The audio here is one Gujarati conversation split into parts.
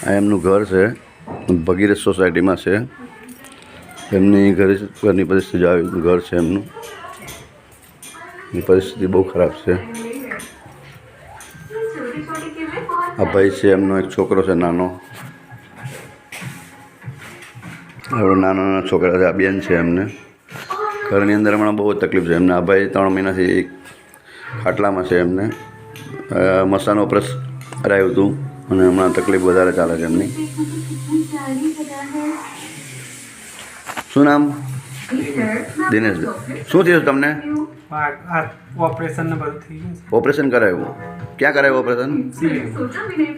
આ એમનું ઘર છે, ભગીરથ સોસાયટીમાં છે. એમની ઘરની પરિસ્થિતિ આવી ઘર છે એમનું, એ પરિસ્થિતિ બહુ ખરાબ છે. આ ભાઈ છે, એમનો એક છોકરો છે નાનો, નાના છોકરા છે. આ બેન છે, એમને ઘરની અંદર હમણાં બહુ તકલીફ છે એમને. આ ભાઈ 3 મહિનાથી ખાટલામાં છે. એમને મસાનું ઓપરેશન કરાવ્યું હતું અને હમણાં તકલીફ વધારે ચાલે છે એમની. શું નામ? દિનેશ. શું થયું તમને? ઓપરેશન કરાવ્યું? ક્યાં કરાવ્યું ઓપરેશન?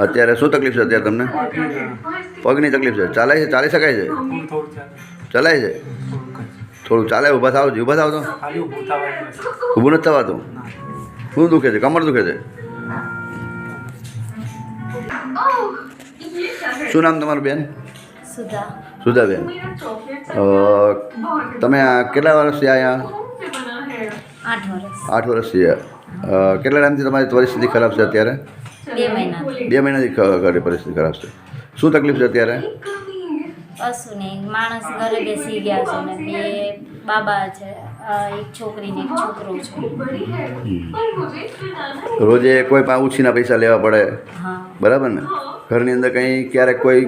અત્યારે શું તકલીફ છે અત્યારે તમને? પગની તકલીફ છે. ચાલી શકાય છે? ચલાય છે? થોડું ચાલે. ઊભા થાવ તો. ઊભું નથી થવાતું? શું દુખે છે? કમર દુખે છે? શું નામ તમારું બેન? સુધાબેન. તમે કેટલા વર્ષથી અહીંયા? 8 વર્ષથી. કેટલા ટાઈમથી તમારી પરિસ્થિતિ ખરાબ છે અત્યારે? 2 મહિનાથી ઘરે પરિસ્થિતિ ખરાબ છે. શું તકલીફ છે અત્યારે? કશું નહીં, માણસ ઘરે બેસી ગયા છે ને 2 બાબા છે, એક છોકરી ને એક છોકરો છે. રોજે કોઈ પાસે ઉછીના પૈસા લેવા પડે, બરાબર ને? ઘરની અંદર કંઈ ક્યારેક કોઈ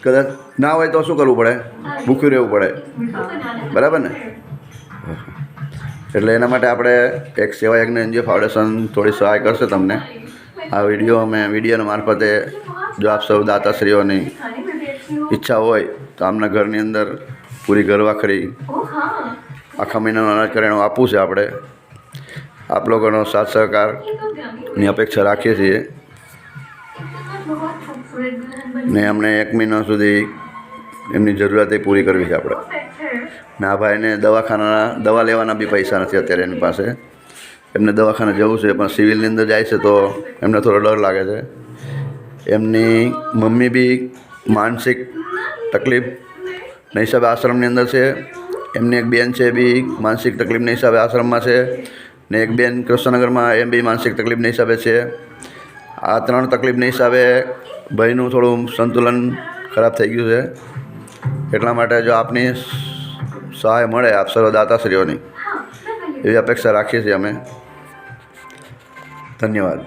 કદાચ ના હોય તો શું કરવું પડે? ભૂખ્યું રહેવું પડે, બરાબર ને? એટલે એના માટે આપણે એક સેવા યજ્ઞ NGO ફાઉન્ડેશન થોડી સહાય કરશે તમને. આ વિડીયોના મારફતે જો આપ સૌ દાતાશ્રીઓની ઈચ્છા હોય તો આમના ઘરની અંદર પૂરી ઘરવાખરી આખા મહિનાનું અનાજ કરિયાણું આપવું છે. આપણે આપ લોકોનો સાથ સહકારની અપેક્ષા રાખીએ છીએ ને અમને 1 મહિના સુધી એમની જરૂરિયાત પૂરી કરવી છે આપણે. ને આ ભાઈને દવા લેવાના બી પૈસા નથી અત્યારે એની પાસે. એમને દવાખાને જવું છે પણ સિવિલની અંદર જાય છે તો એમને થોડો ડર લાગે છે. એમની મમ્મી બી માનસિક તકલીફના હિસાબે આશ્રમની અંદર છે. એમની એક બેન છે બી માનસિક તકલીફના હિસાબે આશ્રમમાં છે ને એક બેન કૃષ્ણનગરમાં એમ બી માનસિક તકલીફના હિસાબે છે. આ 3 તકલીફના હિસાબે ભાઈનું થોડું સંતુલન ખરાબ થઈ ગયું છે. એટલા માટે જો આપની સહાય મળે આપ સર્વ દાતાશ્રીઓની એવી અપેક્ષા રાખીએ છીએ અમે. ધન્યવાદ.